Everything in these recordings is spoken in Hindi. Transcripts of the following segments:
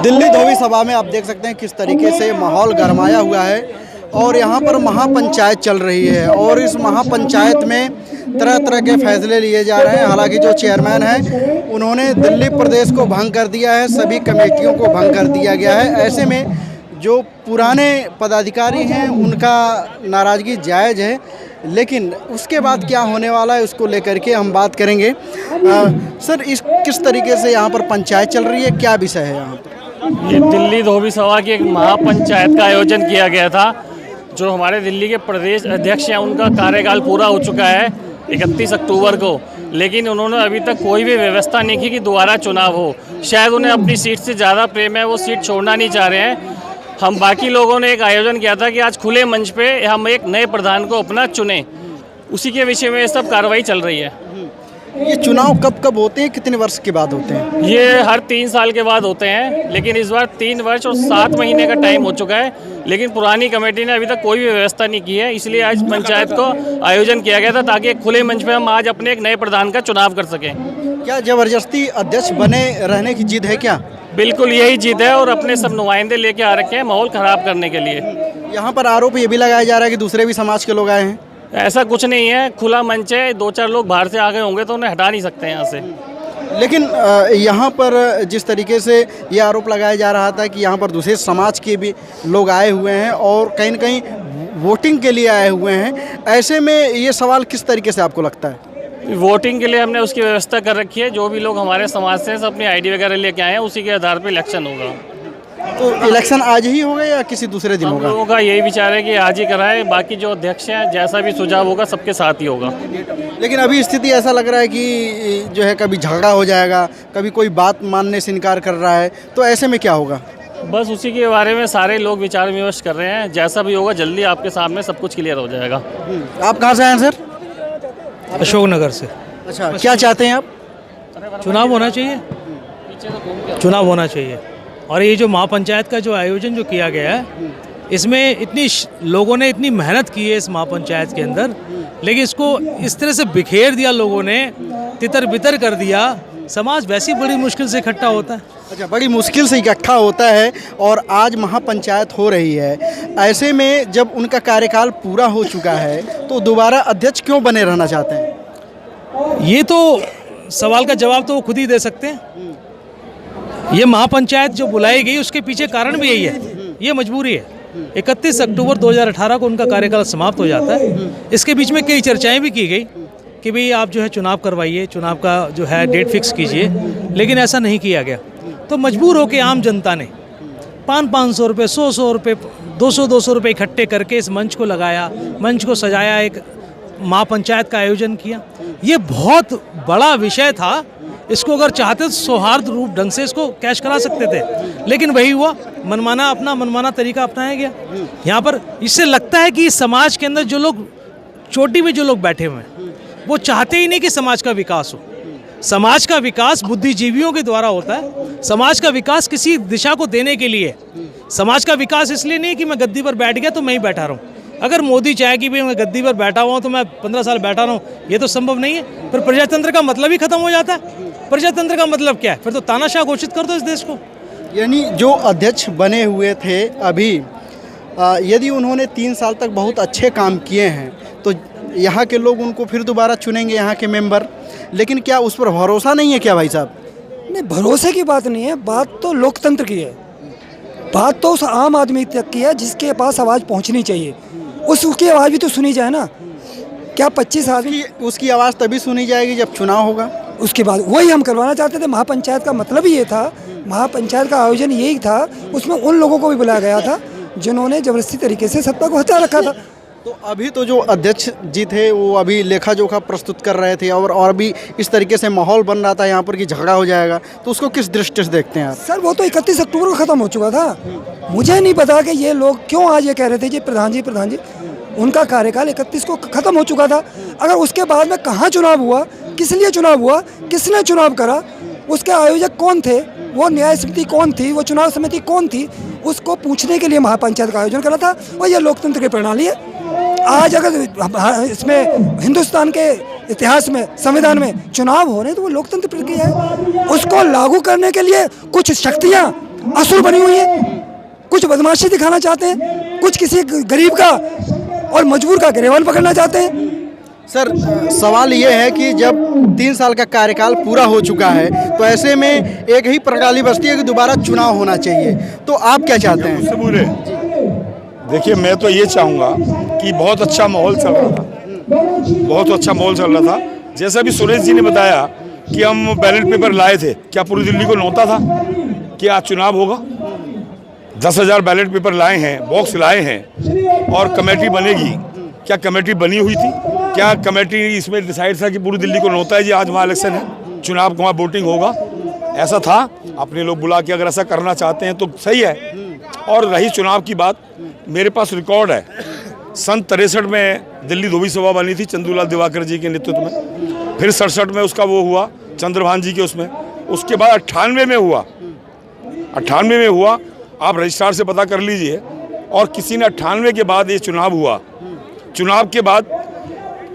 दिल्ली धोबी सभा में आप देख सकते हैं किस तरीके से माहौल गरमाया हुआ है और यहाँ पर महापंचायत चल रही है और इस महापंचायत में तरह तरह के फैसले लिए जा रहे हैं। हालांकि जो चेयरमैन हैं उन्होंने दिल्ली प्रदेश को भंग कर दिया है, सभी कमेटियों को भंग कर दिया गया है। ऐसे में जो पुराने पदाधिकारी हैं उनका नाराज़गी जायज़ है, लेकिन उसके बाद क्या होने वाला है उसको लेकर के हम बात करेंगे। सर, इस किस तरीके से यहाँ पर पंचायत चल रही है, क्या विषय है यहाँ पर? ये दिल्ली धोबी सभा की एक महापंचायत का आयोजन किया गया था। जो हमारे दिल्ली के प्रदेश अध्यक्ष हैं उनका कार्यकाल पूरा हो चुका है 31 अक्टूबर को, लेकिन उन्होंने अभी तक कोई भी व्यवस्था नहीं की कि दोबारा चुनाव हो। शायद उन्हें अपनी सीट से ज़्यादा प्रेम है, वो सीट छोड़ना नहीं चाह रहे हैं। हम बाकी लोगों ने एक आयोजन किया था कि आज खुले मंच पे हम एक नए प्रधान को अपना चुनें, उसी के विषय में ये सब कार्रवाई चल रही है। ये चुनाव कब कब होते हैं, कितने वर्ष के बाद होते हैं? ये हर 3 साल के बाद होते हैं, लेकिन इस बार 3 वर्ष और 7 महीने का टाइम हो चुका है, लेकिन पुरानी कमेटी ने अभी तक कोई भी व्यवस्था नहीं की है। इसलिए आज पंचायत को आयोजन किया गया था ताकि एक खुले मंच पे हम आज अपने एक नए प्रधान का चुनाव कर सकें। क्या ज़बरदस्ती अध्यक्ष बने रहने की जिद है क्या? बिल्कुल यही जिद है और अपने सब नुमाइंदे लेके आ रखे हैं माहौल खराब करने के लिए। यहाँ पर आरोप ये भी लगाया जा रहा है कि दूसरे भी समाज के लोग आए हैं। ऐसा कुछ नहीं है, खुला मंच है, 2-4 लोग बाहर से आ गए होंगे तो उन्हें हटा नहीं सकते यहाँ से। लेकिन यहाँ पर जिस तरीके से ये आरोप लगाया जा रहा था कि यहाँ पर दूसरे समाज के भी लोग आए हुए हैं और कहीं न कहीं वोटिंग के लिए आए हुए हैं, ऐसे में ये सवाल किस तरीके से आपको लगता है? वोटिंग के लिए हमने उसकी व्यवस्था कर रखी है। जो भी लोग हमारे समाज से अपनी आईडी वगैरह लेके आए हैं उसी के आधार पर इलेक्शन होगा। तो इलेक्शन आज ही होगा या किसी दूसरे दिन होगा? लोगों का यही विचार है कि आज ही कराएं, बाकी जो अध्यक्ष हैं जैसा भी सुझाव होगा सबके साथ ही होगा। लेकिन अभी स्थिति ऐसा लग रहा है कि जो है कभी झगड़ा हो जाएगा, कभी कोई बात मानने से इनकार कर रहा है, तो ऐसे में क्या होगा? बस उसी के बारे में सारे लोग विचार विमर्श कर रहे हैं। जैसा भी होगा जल्दी आपके सामने सब कुछ क्लियर हो जाएगा। आप कहाँ से आए हैं सर? अशोकनगर से। अच्छा, क्या चाहते हैं आप? चुनाव होना चाहिए, चुनाव होना चाहिए। और ये जो महापंचायत का जो आयोजन जो किया गया है, इसमें इतनी लोगों ने इतनी मेहनत की है इस महापंचायत के अंदर, लेकिन इसको इस तरह से बिखेर दिया लोगों ने, तितर बितर कर दिया। समाज वैसी बड़ी मुश्किल से इकट्ठा होता है। अच्छा, बड़ी मुश्किल से इकट्ठा होता है और आज महापंचायत हो रही है। ऐसे में जब उनका कार्यकाल पूरा हो चुका है तो दोबारा अध्यक्ष क्यों बने रहना चाहते हैं? ये तो सवाल का जवाब तो वो खुद ही दे सकते हैं। ये महापंचायत जो बुलाई गई उसके पीछे कारण भी यही है, ये मजबूरी है। 31 अक्टूबर 2018 को उनका कार्यकाल समाप्त हो जाता है। इसके बीच में कई चर्चाएं भी की गई कि भाई आप जो है चुनाव करवाइए, चुनाव का जो है डेट फिक्स कीजिए, लेकिन ऐसा नहीं किया गया। तो मजबूर होकर आम जनता ने 500 रुपये, 100 रुपये, 200 रुपये इकट्ठे करके इस मंच को लगाया, मंच को सजाया, एक महापंचायत का आयोजन किया। ये बहुत बड़ा विषय था। इसको अगर चाहते तो सौहार्द रूप ढंग से इसको कैश करा सकते थे, लेकिन वही हुआ, अपना मनमाना तरीका अपनाया गया। यहाँ पर इससे लगता है कि समाज के अंदर जो लोग चोटी में जो लोग बैठे हुए हैं वो चाहते ही नहीं कि समाज का विकास हो। समाज का विकास बुद्धिजीवियों के द्वारा होता है। समाज का विकास किसी दिशा को देने के लिए। समाज का विकास इसलिए नहीं कि मैं गद्दी पर बैठ गया तो मैं ही बैठा रहूँ। अगर मोदी चाहे कि भाई मैं गद्दी पर बैठा हुआ हूँ तो मैं 15 साल बैठा रहूँ, ये तो संभव नहीं है। फिर प्रजातंत्र का मतलब ही खत्म हो जाता है। प्रजातंत्र का मतलब क्या है? फिर तो तानाशाह घोषित कर दो इस देश को। यानी जो अध्यक्ष बने हुए थे अभी, यदि उन्होंने 3 साल तक बहुत अच्छे काम किए हैं तो यहाँ के लोग उनको फिर दोबारा चुनेंगे, यहाँ के मेंबर। लेकिन क्या उस पर भरोसा नहीं है क्या भाई साहब? नहीं, भरोसे की बात नहीं है, बात तो लोकतंत्र की है। बात तो उस आम आदमी तक की है जिसके पास आवाज़ पहुँचनी चाहिए। उसकी आवाज़ भी तो सुनी जाए ना। क्या 25 आदमी? उसकी आवाज़ तभी सुनी जाएगी जब चुनाव होगा। उसके बाद वही हम करवाना चाहते थे। महापंचायत का मतलब ही ये था, महापंचायत का आयोजन यही था। उसमें उन लोगों को भी बुलाया गया था जिन्होंने जबरदस्ती तरीके से सत्ता को हटा रखा था। तो अभी तो जो अध्यक्ष जी थे वो अभी लेखा जोखा प्रस्तुत कर रहे थे और भी इस तरीके से माहौल बन रहा था यहाँ पर कि झगड़ा हो जाएगा, तो उसको किस दृष्टि से देखते हैं आप? सर, वो तो 31 अक्टूबर को ख़त्म हो चुका था। मुझे नहीं पता कि ये लोग क्यों आज ये कह रहे थे जी प्रधान जी। उनका कार्यकाल 31 को ख़त्म हो चुका था। अगर उसके बाद में कहाँ चुनाव हुआ, किस लिए चुनाव हुआ, किसने चुनाव करा, उसके आयोजक कौन थे, वो न्याय समिति कौन थी, वो चुनाव समिति कौन थी, उसको पूछने के लिए महापंचायत का आयोजन करा था। और यह लोकतंत्र की प्रणाली है। आज अगर इसमें हिंदुस्तान के इतिहास में, संविधान में चुनाव हो रहे हैं तो वो लोकतंत्र प्रक्रिया है। उसको लागू करने के लिए कुछ शक्तियां असुर बनी हुई हैं, कुछ बदमाशी दिखाना चाहते हैं, कुछ किसी गरीब का और मजबूर का गिरबान पकड़ना चाहते हैं। सर, सवाल ये है कि जब 3 साल का कार्यकाल पूरा हो चुका है तो ऐसे में एक ही प्रणाली बचती है कि दोबारा चुनाव होना चाहिए, तो आप क्या चाहते हैं? बुरे देखिए, मैं तो ये चाहूँगा कि बहुत अच्छा माहौल चल रहा था, बहुत अच्छा माहौल चल रहा था। जैसा भी सुरेश जी ने बताया कि हम बैलेट पेपर लाए थे, क्या पूरी दिल्ली को नौता था कि आज चुनाव होगा? 10,000 बैलेट पेपर लाए हैं, बॉक्स लाए हैं और कमेटी बनेगी। क्या कमेटी बनी हुई थी? क्या कमेटी इसमें डिसाइड था कि पूरी दिल्ली को नौता है जी आज वहाँ इलेक्शन है, चुनाव को वहाँ वोटिंग होगा? ऐसा था? अपने लोग बुला के अगर ऐसा करना चाहते हैं तो सही है। और रही चुनाव की बात, मेरे पास रिकॉर्ड है, सन 63 में दिल्ली धोबी सभा बनी थी चंदूलाल दिवाकर जी के नेतृत्व में, फिर 67 में उसका वो हुआ चंद्रभान जी के उसमें, उसके बाद 98 में हुआ, 98 में हुआ, आप रजिस्ट्रार से पता कर लीजिए। और किसी ने 98 के बाद ये चुनाव हुआ, चुनाव के बाद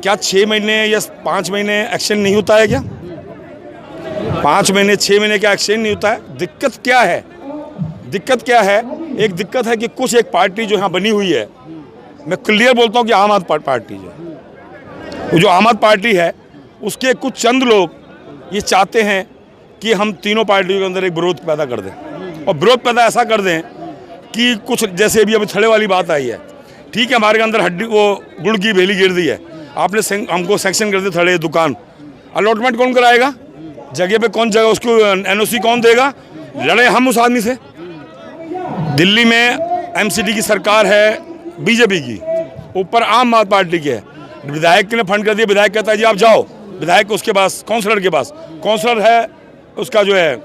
क्या 6 महीने या 5 महीने एक्शन नहीं होता है? क्या 5 महीने 6 महीने का एक्शन नहीं होता है? दिक्कत क्या है? दिक्कत क्या है? एक दिक्कत है कि कुछ एक पार्टी जो यहाँ बनी हुई है, मैं क्लियर बोलता हूँ कि आम आदमी पार्टी है, वो जो आम आदमी पार्टी है उसके कुछ चंद लोग ये चाहते हैं कि हम तीनों पार्टियों के अंदर एक विरोध पैदा कर दें, और विरोध पैदा ऐसा कर दें कि कुछ जैसे अभी थड़े वाली बात आई है, ठीक है, हमारे अंदर हड्डी वो गुड़ की भेली गिर दी है, आपने हमको सेक्शन कर दी थड़े दुकान, अलॉटमेंट कौन कराएगा? जगह पे कौन जगह उसको एनओसी कौन देगा? लड़े हम उस आदमी से। दिल्ली में एमसीडी की सरकार है बीजेपी की, ऊपर आम आदमी पार्टी की है, विधायक ने फंड कर दिया, विधायक कहता है जी आप जाओ, विधायक उसके पास काउंसलर के पास, काउंसलर है उसका जो है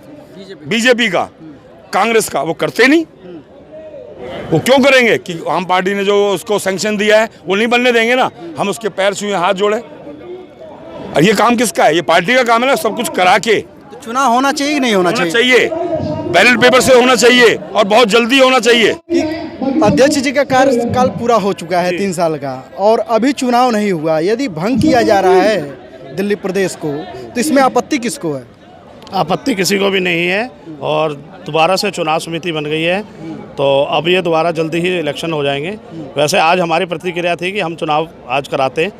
बीजेपी का, कांग्रेस का, वो करते नहीं। वो क्यों करेंगे कि आम पार्टी ने जो उसको सैंक्शन दिया है वो नहीं बनने देंगे ना, हम उसके पैर छुए हाथ जोड़े। और ये काम किसका है? ये पार्टी का काम है ना, सब कुछ करा के। तो चुनाव होना चाहिए कि नहीं होना चाहिए? बैलेट पेपर से होना चाहिए और बहुत जल्दी होना चाहिए। कि अध्यक्ष जी का कार्यकाल पूरा हो चुका है 3 साल का और अभी चुनाव नहीं हुआ, यदि भंग किया जा रहा है दिल्ली प्रदेश को तो इसमें आपत्ति किसको है? आपत्ति किसी को भी नहीं है, और दोबारा से चुनाव समिति बन गई है तो अब ये दोबारा जल्दी ही इलेक्शन हो जाएंगे। वैसे आज हमारी प्रतिक्रिया थी कि हम चुनाव आज कराते,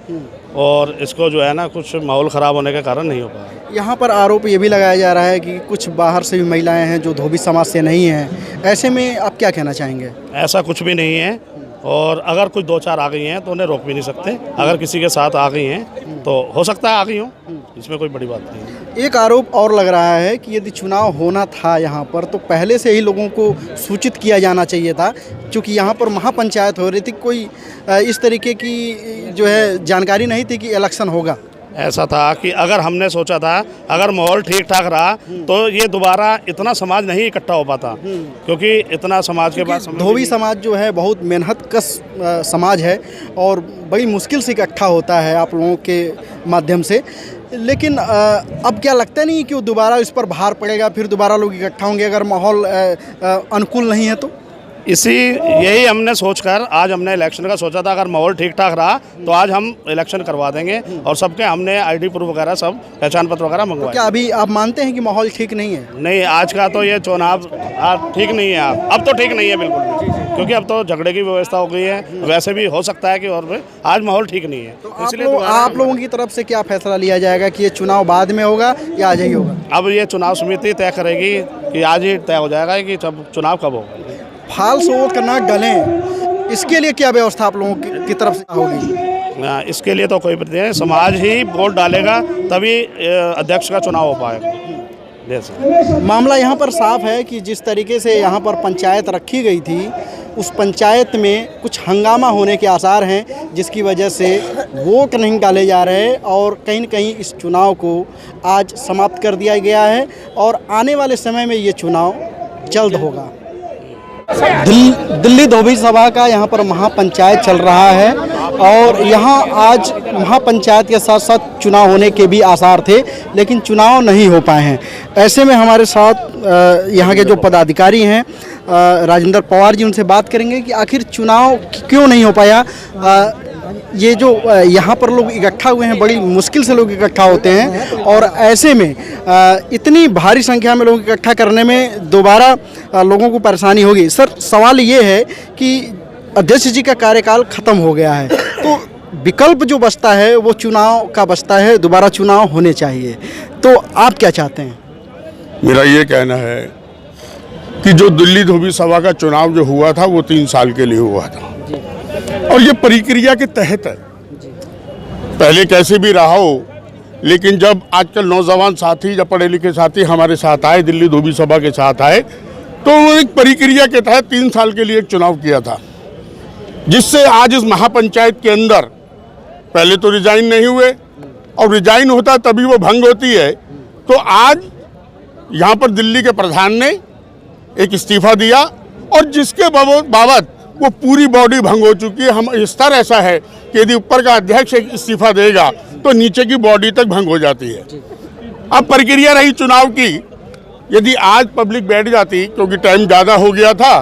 और इसको जो है ना कुछ माहौल ख़राब होने के कारण नहीं हो पाया। यहाँ पर आरोप ये भी लगाया जा रहा है कि कुछ बाहर से भी महिलाएं हैं जो धोबी समाज से नहीं हैं, ऐसे में आप क्या कहना चाहेंगे? ऐसा कुछ भी नहीं है, और अगर कुछ 2-4 आ गई हैं तो उन्हें रोक भी नहीं सकते। अगर किसी के साथ आ गई हैं तो हो सकता है आ गई हो, इसमें कोई बड़ी बात नहीं है। एक आरोप और लग रहा है कि यदि चुनाव होना था यहाँ पर तो पहले से ही लोगों को सूचित किया जाना चाहिए था, क्योंकि यहाँ पर महापंचायत हो रही थी, कोई इस तरीके की जो है जानकारी नहीं थी कि इलेक्शन होगा। ऐसा था कि अगर हमने सोचा था, अगर माहौल ठीक ठाक रहा तो ये दोबारा इतना समाज नहीं इकट्ठा हो पाता, क्योंकि इतना समाज के पास धोबी समाज जो है बहुत मेहनत कश समाज है और बड़ी मुश्किल से इकट्ठा होता है आप लोगों के माध्यम से। लेकिन अब क्या लगता नहीं कि वो दोबारा इस पर भार पड़ेगा, फिर दोबारा लोग इकट्ठा होंगे अगर माहौल अनुकूल नहीं है तो? यही हमने सोचकर आज हमने इलेक्शन का सोचा था, अगर माहौल ठीक ठाक रहा तो आज हम इलेक्शन करवा देंगे, और सबके हमने आईडी प्रूफ वगैरह सब पहचान पत्र वगैरह मंगवाए। क्या अभी आप मानते हैं कि माहौल ठीक नहीं है? नहीं, आज का तो ये चुनाव ठीक नहीं है, अब तो ठीक नहीं है बिल्कुल भी, क्योंकि अब तो झगड़े की व्यवस्था हो गई है, वैसे भी हो सकता है कि और आज माहौल ठीक नहीं है। तो आप लोगों की तरफ से क्या फैसला लिया जाएगा कि ये चुनाव बाद में होगा या आज ही होगा? अब ये चुनाव समिति तय करेगी कि आज ही तय हो जाएगा कि चुनाव कब होगा। फाल्स वोट करना गलें, इसके लिए क्या व्यवस्था आप लोगों की तरफ से होगी? इसके लिए तो कोई प्रतिनिधि नहीं, समाज ही वोट डालेगा तभी अध्यक्ष का चुनाव हो पाएगा। मामला यहाँ पर साफ है कि जिस तरीके से यहाँ पर पंचायत रखी गई थी उस पंचायत में कुछ हंगामा होने के आसार हैं, जिसकी वजह से वोट नहीं डाले जा रहे और कहीं न कहीं इस चुनाव को आज समाप्त कर दिया गया है और आने वाले समय में ये चुनाव जल्द होगा। दिल्ली धोबी सभा का यहाँ पर महापंचायत चल रहा है और यहाँ आज महापंचायत के साथ साथ चुनाव होने के भी आसार थे, लेकिन चुनाव नहीं हो पाए हैं। ऐसे में हमारे साथ यहाँ के जो पदाधिकारी हैं राजेंद्र पवार जी, उनसे बात करेंगे कि आखिर चुनाव क्यों नहीं हो पाया। ये जो यहाँ पर लोग इकट्ठा हुए हैं, बड़ी मुश्किल से लोग इकट्ठा होते हैं और ऐसे में इतनी भारी संख्या में लोग इकट्ठा करने में दोबारा लोगों को परेशानी होगी। सर, सवाल ये है कि अध्यक्ष जी का कार्यकाल ख़त्म हो गया है, तो विकल्प जो बचता है वो चुनाव का बचता है, दोबारा चुनाव होने चाहिए, तो आप क्या चाहते हैं? मेरा ये कहना है कि जो दिल्ली धोबी सभा का चुनाव जो हुआ था वो 3 साल के लिए हुआ था और ये प्रक्रिया के तहत है। पहले कैसे भी रहा हो, लेकिन जब आजकल नौजवान साथी या पढ़े लिखे साथी हमारे साथ आए, दिल्ली धोबी सभा के साथ आए, तो उन्होंने एक प्रक्रिया के तहत 3 साल के लिए एक चुनाव किया था, जिससे आज इस महापंचायत के अंदर पहले तो रिजाइन नहीं हुए और रिजाइन होता तभी वो भंग होती है। तो आज यहाँ पर दिल्ली के प्रधान ने एक इस्तीफा दिया और जिसके बाबत वो पूरी बॉडी भंग हो चुकी है। हम स्तर ऐसा है कि यदि ऊपर का अध्यक्ष एक इस्तीफा देगा तो नीचे की बॉडी तक भंग हो जाती है। अब प्रक्रिया रही चुनाव की, यदि आज पब्लिक बैठ जाती, क्योंकि टाइम ज़्यादा हो गया था,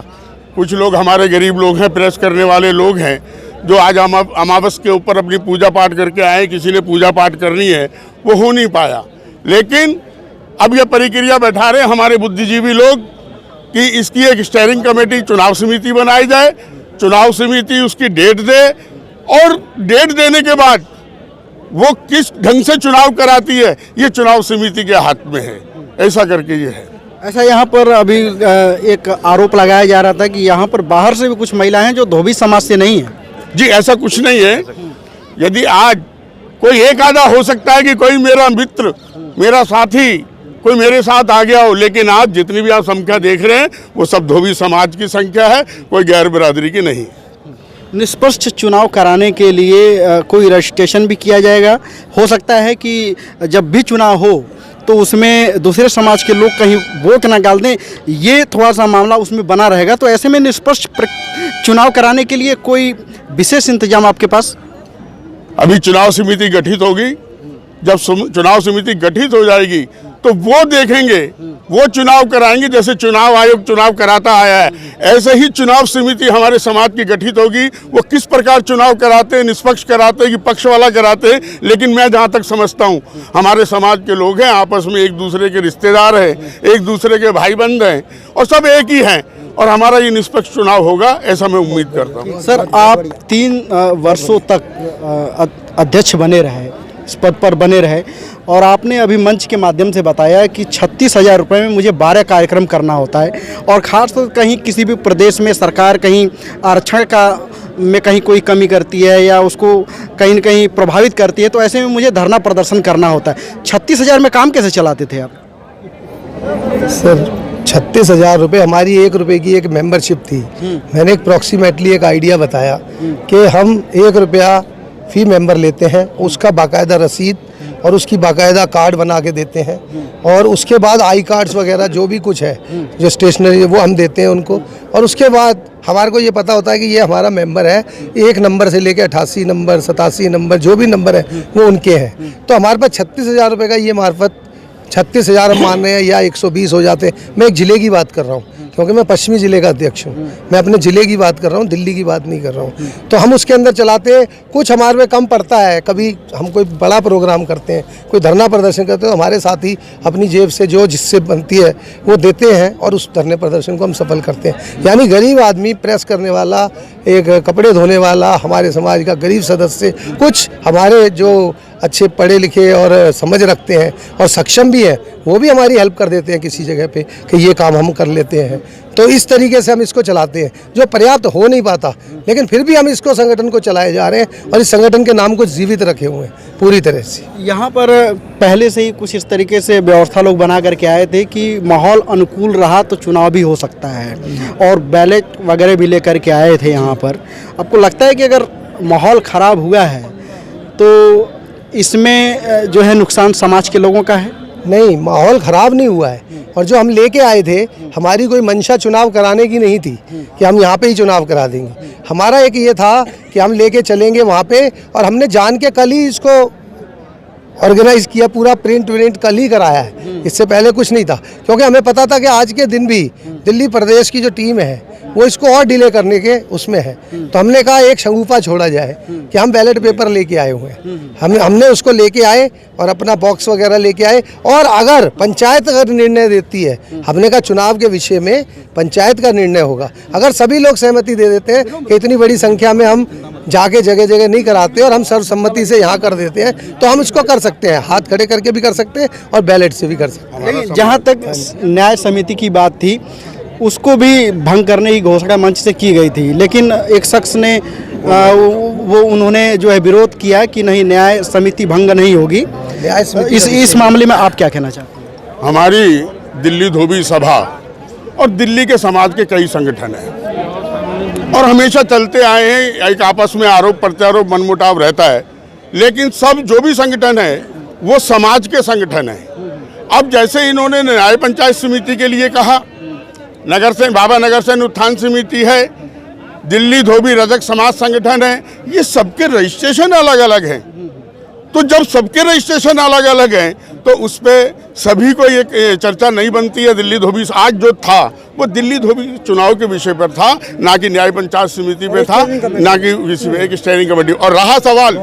कुछ लोग हमारे गरीब लोग हैं, प्रेस करने वाले लोग हैं, जो आज अमावस के ऊपर अपनी पूजा पाठ करके आए, किसी ने पूजा पाठ करनी है, वो हो नहीं पाया। लेकिन अब यह प्रक्रिया बैठा रहे हमारे बुद्धिजीवी लोग कि इसकी एक स्टेयरिंग कमेटी, चुनाव समिति बनाई जाए, चुनाव समिति उसकी डेट दे और डेट देने के बाद वो किस ढंग से चुनाव कराती है ये चुनाव समिति के हाथ में है। ऐसा करके ये है। ऐसा यहाँ पर अभी एक आरोप लगाया जा रहा था कि यहाँ पर बाहर से भी कुछ महिलाएं हैं जो धोबी समाज से नहीं है। जी, ऐसा कुछ नहीं है। यदि आज कोई एक आधा हो सकता है कि कोई मेरा मित्र, मेरा साथी कोई मेरे साथ आ गया हो, लेकिन आज जितनी भी आप संख्या देख रहे हैं वो सब धोबी समाज की संख्या है, कोई गैर बिरादरी की नहीं। निष्पक्ष चुनाव कराने के लिए कोई रजिस्ट्रेशन भी किया जाएगा। हो सकता है कि जब भी चुनाव हो तो उसमें दूसरे समाज के लोग कहीं वोट ना डाल दें, ये थोड़ा सा मामला उसमें बना रहेगा। तो ऐसे में निष्पक्ष चुनाव कराने के लिए कोई विशेष इंतजाम आपके पास? अभी चुनाव समिति गठित होगी, जब चुनाव समिति गठित हो जाएगी तो वो देखेंगे, वो चुनाव कराएंगे। जैसे चुनाव आयोग चुनाव कराता आया है, ऐसे ही चुनाव समिति हमारे समाज की गठित होगी। वो किस प्रकार चुनाव कराते हैं, निष्पक्ष कराते हैं कि पक्ष वाला कराते हैं, लेकिन मैं जहाँ तक समझता हूँ हमारे समाज के लोग हैं, आपस में एक दूसरे के रिश्तेदार हैं, एक दूसरे के भाई बंद हैं और सब एक ही हैं और हमारा ये निष्पक्ष चुनाव होगा, ऐसा मैं उम्मीद करता हूँ। सर, आप 3 वर्षों तक अध्यक्ष बने रहे, इस पद पर बने रहे और आपने अभी मंच के माध्यम से बताया कि 36,000 रुपये में मुझे 12 कार्यक्रम करना होता है और ख़ास तौर कहीं किसी भी प्रदेश में सरकार कहीं आरक्षण का में कहीं कोई कमी करती है या उसको कहीं न कहीं प्रभावित करती है, तो ऐसे में मुझे धरना प्रदर्शन करना होता है। 36,000 में काम कैसे चलाते थे आप? सर, 36,000 रुपये हमारी 1 रुपये की एक मेंबरशिप थी। मैंने एक अप्रॉक्सीमेटली एक आइडिया बताया कि हम 1 रुपया फी मेंबर लेते हैं, उसका बाकायदा रसीद और उसकी बाकायदा कार्ड बना के देते हैं और उसके बाद आई कार्ड्स वगैरह जो भी कुछ है, जो स्टेशनरी वो हम देते हैं उनको। और उसके बाद हमारे को ये पता होता है कि ये हमारा मेंबर है, 1 नंबर से लेकर 88 नंबर 87 नंबर जो भी नंबर है वो उनके हैं। तो हमारे पास 36,000 रुपये का ये मार्फत 36,000 हम मान रहे हैं या 120 हो जाते हैं। मैं एक ज़िले की बात कर रहा हूँ क्योंकि मैं पश्चिमी ज़िले का अध्यक्ष हूँ, मैं अपने ज़िले की बात कर रहा हूँ, दिल्ली की बात नहीं कर रहा हूँ। तो हम उसके अंदर चलाते हैं, कुछ हमारे में कम पड़ता है, कभी हम कोई बड़ा प्रोग्राम करते हैं, कोई धरना प्रदर्शन करते हैं, तो हमारे साथी अपनी जेब से जो जिससे बनती है वो देते हैं और उस धरने प्रदर्शन को हम सफल करते हैं। यानी गरीब आदमी, प्रेस करने वाला, एक कपड़े धोने वाला, हमारे समाज का गरीब सदस्य, कुछ हमारे जो अच्छे पढ़े लिखे और समझ रखते हैं और सक्षम भी हैं, वो भी हमारी हेल्प कर देते हैं किसी जगह पे कि ये काम हम कर लेते हैं। तो इस तरीके से हम इसको चलाते हैं, जो पर्याप्त हो नहीं पाता, लेकिन फिर भी हम इसको संगठन को चलाए जा रहे हैं और इस संगठन के नाम को जीवित रखे हुए हैं पूरी तरह से। यहाँ पर पहले से ही कुछ इस तरीके से व्यवस्था लोग बना करके आए थे कि माहौल अनुकूल रहा तो चुनाव भी हो सकता है और बैलेट वगैरह भी लेकर के आए थे यहाँ पर। आपको लगता है कि अगर माहौल ख़राब हुआ है तो इसमें जो है नुकसान समाज के लोगों का है? नहीं, माहौल ख़राब नहीं हुआ है और जो हम लेके आए थे, हमारी कोई मंशा चुनाव कराने की नहीं थी कि हम यहाँ पे ही चुनाव करा देंगे। हमारा एक ये था कि हम लेके चलेंगे वहाँ पे और हमने जान के कल ही इसको ऑर्गेनाइज़ किया, पूरा प्रिंट कल ही कराया है, इससे पहले कुछ नहीं था। क्योंकि हमें पता था कि आज के दिन भी दिल्ली प्रदेश की जो टीम है वो इसको और डिले करने के उसमें है। तो हमने कहा एक शगुफा छोड़ा जाए कि हम बैलेट पेपर लेके आए हुए हैं, हमने उसको लेके आए और अपना बॉक्स वगैरह लेके आए। और अगर पंचायत अगर निर्णय देती है, हमने कहा चुनाव के विषय में पंचायत का निर्णय होगा, अगर सभी लोग सहमति दे देते हैं कि इतनी बड़ी संख्या में हम जाके जगह जगह नहीं कराते और हम सर्वसम्मति से यहाँ कर देते हैं, तो हम इसको कर सकते हैं, हाथ खड़े करके भी कर सकते हैं और बैलेट से भी कर सकते हैं। जहाँ तक न्याय समिति की बात थी, उसको भी भंग करने की घोषणा मंच से की गई थी, लेकिन एक शख्स ने वो उन्होंने जो है विरोध किया कि नहीं, न्याय समिति भंग नहीं होगी। इस मामले में आप क्या कहना चाहते हैं? हमारी दिल्ली धोबी सभा और दिल्ली के समाज के कई संगठन हैं और हमेशा चलते आए हैं, एक आपस में आरोप प्रत्यारोप मनमुटाव रहता है, लेकिन सब जो भी संगठन है वो समाज के संगठन है। अब जैसे इन्होंने न्याय पंचायत समिति के लिए कहा, नगर सेन बाबा नगर सेन उत्थान समिति है, दिल्ली धोबी रजक समाज संगठन है, ये सबके रजिस्ट्रेशन अलग अलग हैं। तो जब सबके रजिस्ट्रेशन अलग अलग हैं तो उस पर सभी को ये चर्चा नहीं बनती है। दिल्ली धोबी आज जो था वो दिल्ली धोबी चुनाव के विषय पर था, ना कि न्याय पंचायत समिति पे था, ना कि एक स्टेयरिंग कमेटी। और रहा सवाल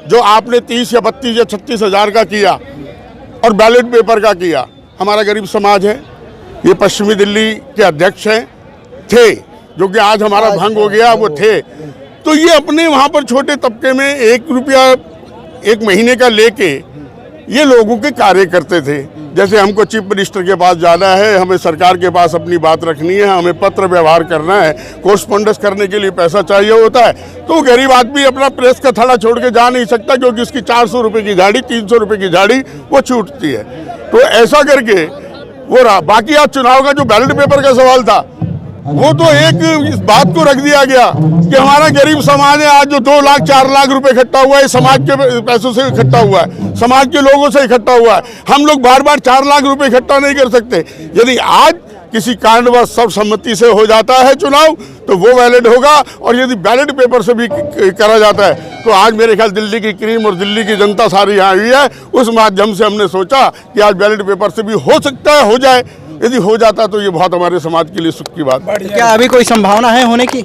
जो आपने 30 या 32 या 36 हज़ार का किया और बैलेट पेपर का किया, हमारा गरीब समाज है, ये पश्चिमी दिल्ली के अध्यक्ष हैं, थे, जो कि आज हमारा भंग हो गया, वो थे। तो ये अपने वहाँ पर छोटे तबके में 1 रुपया 1 महीने का लेके ये लोगों के कार्य करते थे। जैसे हमको चीफ मिनिस्टर के पास जाना है, हमें सरकार के पास अपनी बात रखनी है, हमें पत्र व्यवहार करना है, कोरस्पॉन्डेंस करने के लिए पैसा चाहिए होता है, तो गरीब आदमी अपना प्रेस का थड़ा छोड़ के जा नहीं सकता, क्योंकि उसकी 400 रुपये की गाड़ी, 300 रुपये की गाड़ी वो छूटती है। तो ऐसा करके वो रहा। बाकी आज चुनाव का जो बैलेट पेपर का सवाल था, वो तो एक इस बात को रख दिया गया कि हमारा गरीब समाज है, आज जो 2 लाख 4 लाख रुपए इकट्ठा हुआ है, समाज के पैसों से इकट्ठा हुआ है, समाज के लोगों से इकट्ठा हुआ है। हम लोग बार बार 4 लाख रुपए इकट्ठा नहीं कर सकते। यदि आज किसी कारणवश सर्वसम्मति से हो जाता है चुनाव तो वो वैलिड होगा, और यदि बैलेट पेपर से भी करा जाता है तो आज मेरे ख्याल दिल्ली की क्रीम और दिल्ली की जनता सारी यहाँ हुई है, उस माध्यम से हमने सोचा कि आज बैलेट पेपर से भी हो सकता है, हो जाए। यदि हो जाता तो ये बहुत हमारे समाज के लिए सुख की बात। क्या अभी कोई संभावना है होने की?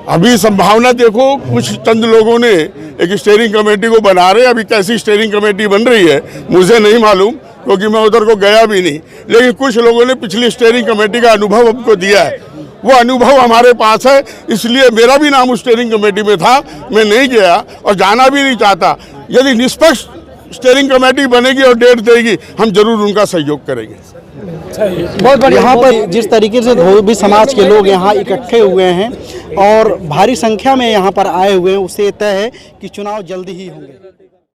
अभी संभावना देखो, कुछ चंद लोगों ने एक स्टेयरिंग कमेटी को बना रहे हैं। अभी कैसी स्टेयरिंग कमेटी बन रही है मुझे नहीं मालूम, क्योंकि मैं उधर को गया भी नहीं, लेकिन कुछ लोगों ने पिछली स्टेयरिंग कमेटी का अनुभव हमको दिया है, वो अनुभव हमारे पास है। इसलिए मेरा भी नाम उस स्टेयरिंग कमेटी में था, मैं नहीं गया और जाना भी नहीं चाहता। यदि निष्पक्ष स्टेयरिंग कमेटी बनेगी और डेट देगी, हम जरूर उनका सहयोग करेंगे। बहुत बढ़िया। यहाँ पर जिस तरीके से धोबी समाज के लोग यहाँ इकट्ठे हुए हैं और भारी संख्या में यहाँ पर आए हुए हैं, उससे तय है कि चुनाव जल्दी ही होंगे।